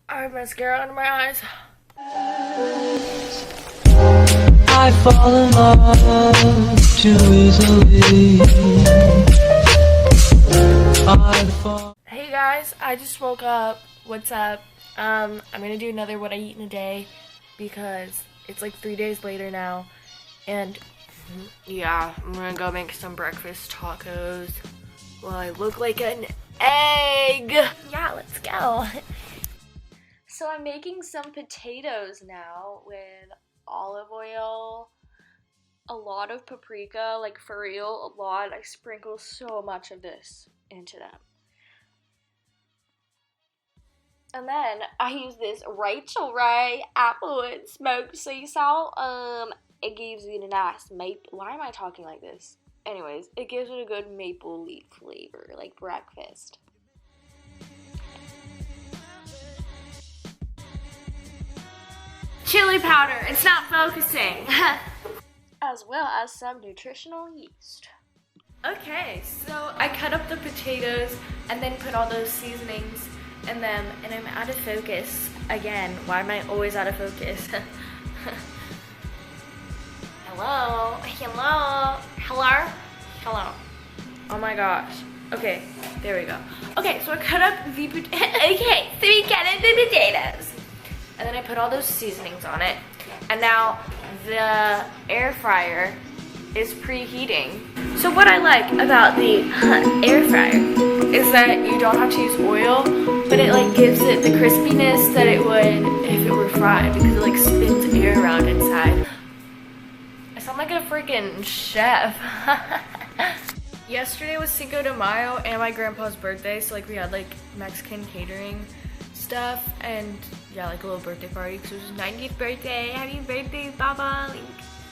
I have mascara under my eyes. I fall in love too easily. Hey guys, I just woke up. What's up? I'm gonna do another what I eat in a day because it's like 3 days later now. And yeah, I'm gonna go make some breakfast tacos. Well, I look like an egg. Yeah, let's go. So I'm making some potatoes now with olive oil, a lot of paprika, like for real, a lot. I sprinkle so much of this into them. And then I use this Rachel Ray Applewood smoked sea salt. It gives it a nice maple. Why am I talking like this? Anyways, it gives it a good maple leaf flavor, like breakfast. Chili powder, it's not focusing. As well as some nutritional yeast. Okay, so I cut up the potatoes and then put all those seasonings in them, and I'm out of focus again. Why am I always out of focus? Hello? Hello? Hello? Hello? Oh my gosh. Okay, there we go. Okay, so I cut up the potatoes. And then I put all those seasonings on it. And now the air fryer is preheating. So what I like about the air fryer is that you don't have to use oil, but it like gives it the crispiness that it would if it were fried, because it like spins air around inside. I sound like a freaking chef. Yesterday was Cinco de Mayo and my grandpa's birthday, so like we had like Mexican catering stuff and yeah, like a little birthday party because it was his 90th birthday. Happy birthday, Baba. Like,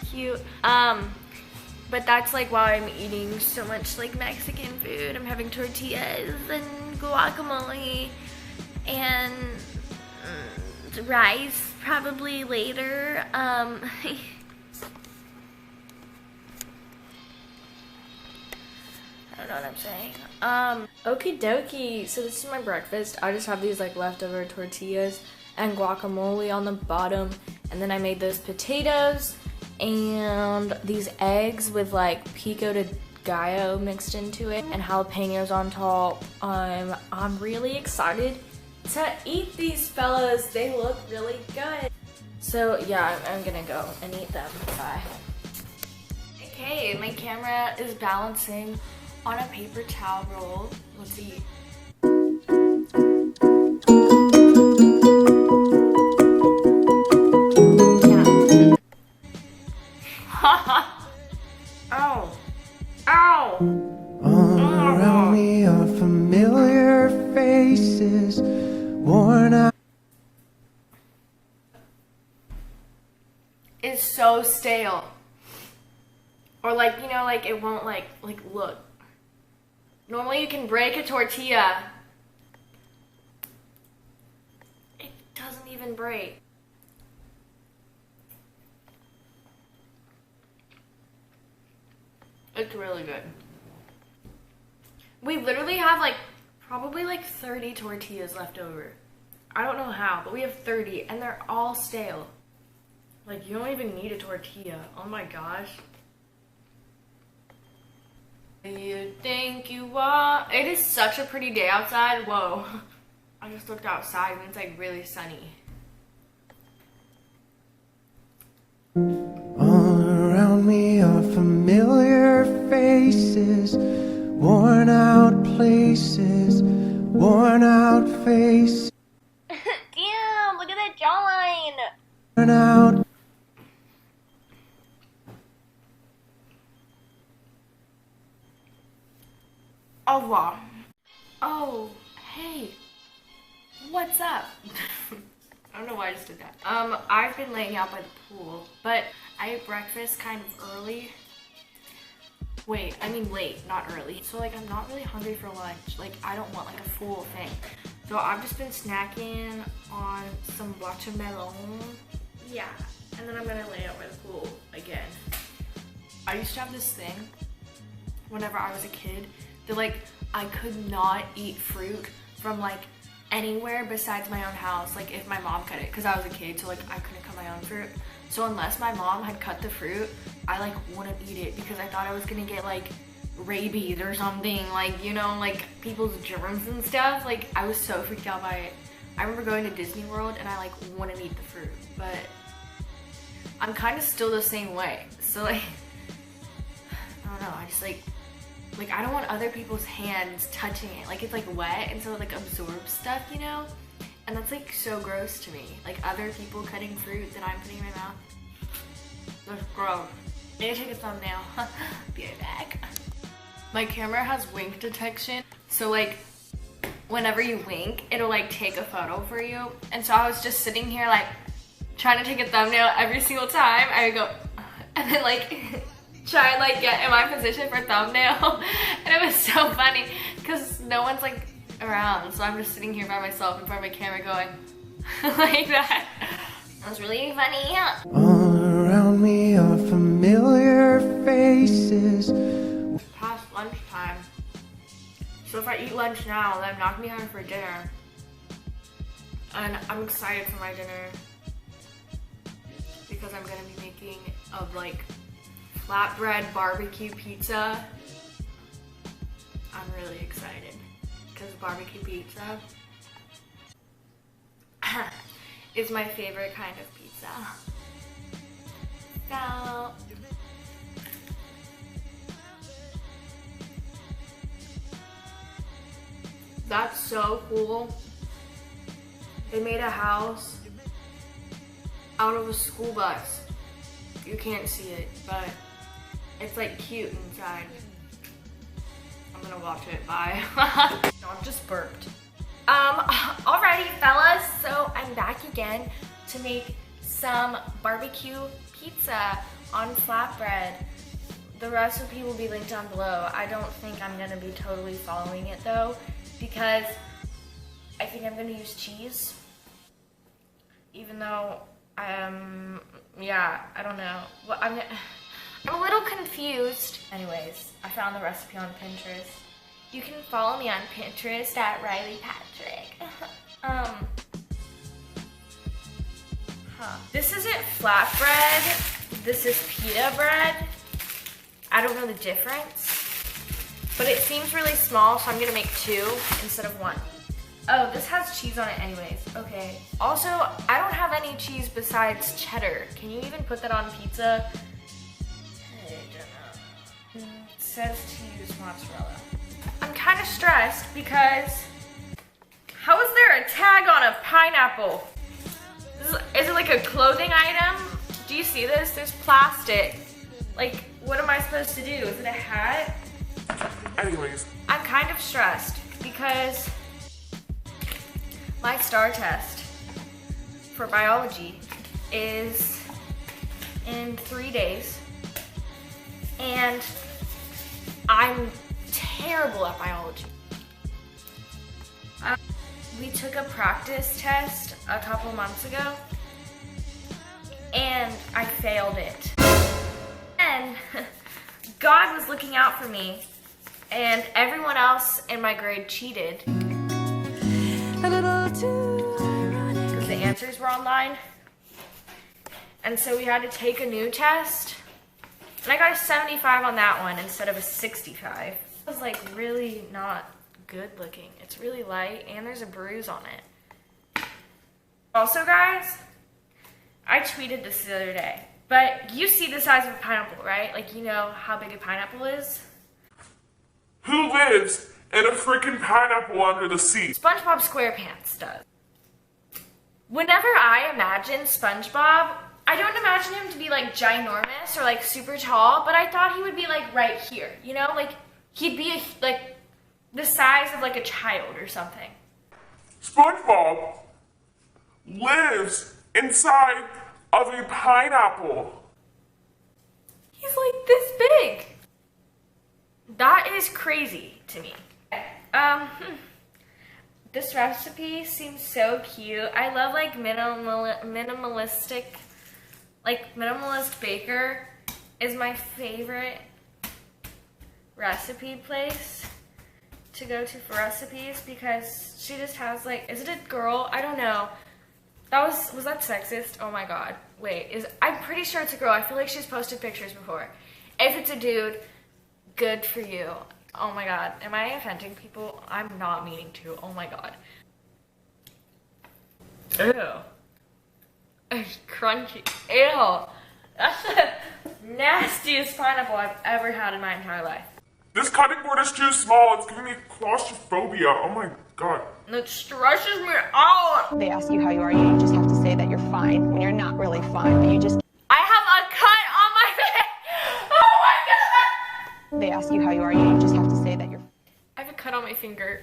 cute. But that's like why I'm eating so much like Mexican food. I'm having tortillas and guacamole and rice probably later. I don't know what I'm saying. Okie dokie. So this is my breakfast. I just have these like leftover tortillas and guacamole on the bottom. And then I made those potatoes and these eggs with like pico de gallo mixed into it and jalapenos on top. I'm really excited to eat these fellas. They look really good. So yeah, I'm gonna go and eat them. Bye. Okay, my camera is balancing on a paper towel roll. Let's eat. Ow. Ow. All around me are familiar faces, worn out. It's so stale. Or like, you know, like it won't like look. Normally you can break a tortilla. It doesn't even break. It's really good. We literally have like probably like 30 tortillas left over. I don't know how, but we have 30 and they're all stale. Like you don't even need a tortilla. Oh my gosh. You think you are? It is such a pretty day outside. Whoa. I just looked outside and it's like really sunny. All around me are familiar faces, worn out places, worn out faces. Damn, look at that jawline. Worn out. Oh wow. Oh, hey. What's up? I don't know why I just did that. I've been laying out by the pool, but I ate breakfast kind of early. Wait, I mean late, not early. So like I'm not really hungry for lunch. Like I don't want like a full thing. So I've just been snacking on some watermelon. Yeah, and then I'm gonna lay out by the pool again. I used to have this thing whenever I was a kid that like I could not eat fruit from like anywhere besides my own house, like if my mom cut it, because I was a kid, so like I couldn't cut my own fruit. So unless my mom had cut the fruit, I like wouldn't eat it because I thought I was gonna get like rabies or something, like, you know, like people's germs and stuff. Like I was so freaked out by it. I remember going to Disney World and I like wouldn't eat the fruit, but I'm kind of still the same way. So like, I don't know, I just like I don't want other people's hands touching it. Like it's like wet and so it like absorbs stuff, you know? And that's like so gross to me. Like other people cutting fruit that I'm putting in my mouth. That's gross. I need to take a thumbnail. Be right back. My camera has wink detection. So like whenever you wink, it'll like take a photo for you. And so I was just sitting here like trying to take a thumbnail every single time. I would go, and then like try and like get in my position for thumbnail. And it was so funny because no one's like around. So I'm just sitting here by myself in front of my camera going like that. It was really funny. All around me are familiar faces. Past lunchtime. So if I eat lunch now, then I'm not gonna be having for dinner. And I'm excited for my dinner because I'm gonna be making a like flatbread barbecue pizza. I'm really excited because barbecue pizza is my favorite kind of pizza. So that's so cool. They made a house out of a school bus. You can't see it, but it's like cute inside. I'm gonna watch it. Bye. Dog just burped. Alrighty fellas, so I'm back again to make some barbecue pizza on flatbread. The recipe will be linked down below. I don't think I'm gonna be totally following it though, because I think I'm gonna use cheese. Even though, yeah, I don't know. Well, I'm a little confused. Anyways, I found the recipe on Pinterest. You can follow me on Pinterest at rileympatrick. This isn't flatbread. This is pita bread. I don't know the difference, but it seems really small, so I'm gonna make 2 instead of 1. Oh, this has cheese on it anyways. Okay. Also, I don't have any cheese besides cheddar. Can you even put that on pizza? I don't know. It says to use mozzarella. I'm kind of stressed because how is there a tag on a pineapple? Is it like a clothing item? Do you see this? There's plastic. Like, what am I supposed to do? Is it a hat? Anyways. I'm kind of stressed because my STAR test for biology is in 3 days, and I'm terrible at biology. We took a practice test a couple months ago, and I failed it. And God was looking out for me, and everyone else in my grade cheated. Because the answers were online. And so we had to take a new test. And I got a 75 on that one instead of a 65. It was like really not good looking. It's really light and there's a bruise on it. Also guys, I tweeted this the other day. But you see the size of a pineapple, right? Like you know how big a pineapple is? Who lives in a freaking pineapple under the sea? SpongeBob SquarePants does. Whenever I imagine SpongeBob, I don't imagine him to be like ginormous or like super tall, but I thought he would be like right here, you know? Like he'd be like the size of like a child or something. SpongeBob lives inside of a pineapple. He's like this big. That is crazy to me. This recipe seems so cute. I love like minimalistic, like Minimalist Baker is my favorite recipe place. to go to for recipes because she just has like, is it a girl? I don't know. Was that sexist? Oh my god. Wait, I'm pretty sure it's a girl. I feel like she's posted pictures before. If it's a dude, good for you. Oh my god. Am I offending people? I'm not meaning to. Oh my god. Ew. It's crunchy. Ew. That's the nastiest pineapple I've ever had in my entire life. This cutting board is too small. It's giving me claustrophobia. Oh my god. It stresses me out. They ask you how you are, you just have to say that you're fine when you're not really fine, but you just... I have a cut on my face. Oh my god. They ask you how you are, you just have to say that you're... I have a cut on my finger.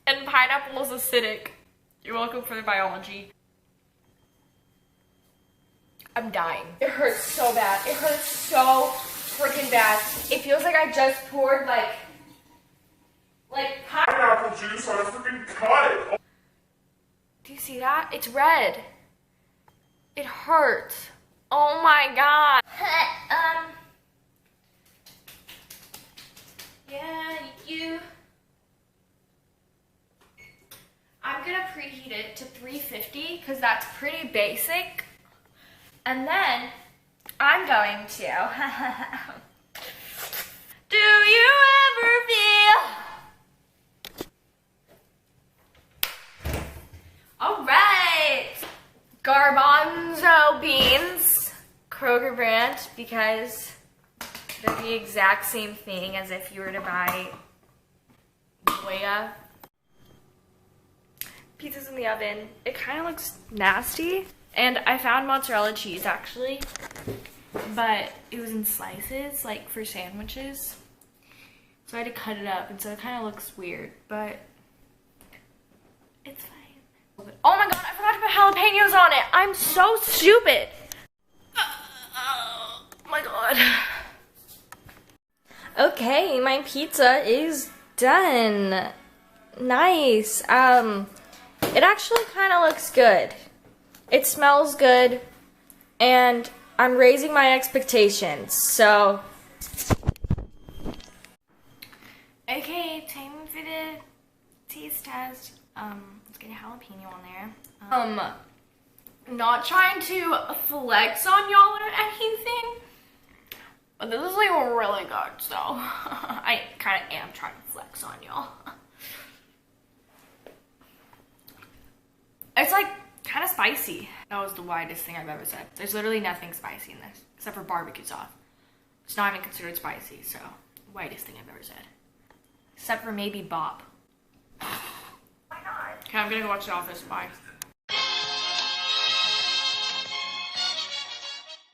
And pineapple is acidic. You're welcome for the biology. I'm dying. It hurts so bad. It hurts so freaking bad. It feels like I just poured like Pineapple juice on a freaking cut. Do you see that? It's red. It hurts. Oh my god. Yeah, I'm gonna preheat it to 350 because that's pretty basic. And then I'm going to. Do you ever feel? All right. Garbanzo beans, Kroger brand, because they're the exact same thing as if you were to buy Goya. Pizza's in the oven. It kind of looks nasty. And I found mozzarella cheese actually, but it was in slices, like for sandwiches. So I had to cut it up, and so it kind of looks weird, but it's fine. Oh my god, I forgot to put jalapenos on it. I'm so stupid. Oh my god. Okay, my pizza is done. Nice. It actually kind of looks good. It smells good, and I'm raising my expectations, so. Okay, time for the taste test. Let's get a jalapeno on there. Not trying to flex on y'all or anything, but this is like really good, so I kind of am trying to flex on y'all. It's like kind of spicy. That was the widest thing I've ever said. There's literally nothing spicy in this except for barbecue sauce. It's not even considered spicy, so widest thing I've ever said. Except for maybe Bob. Why not? Okay, I'm gonna go watch The Office. Bye.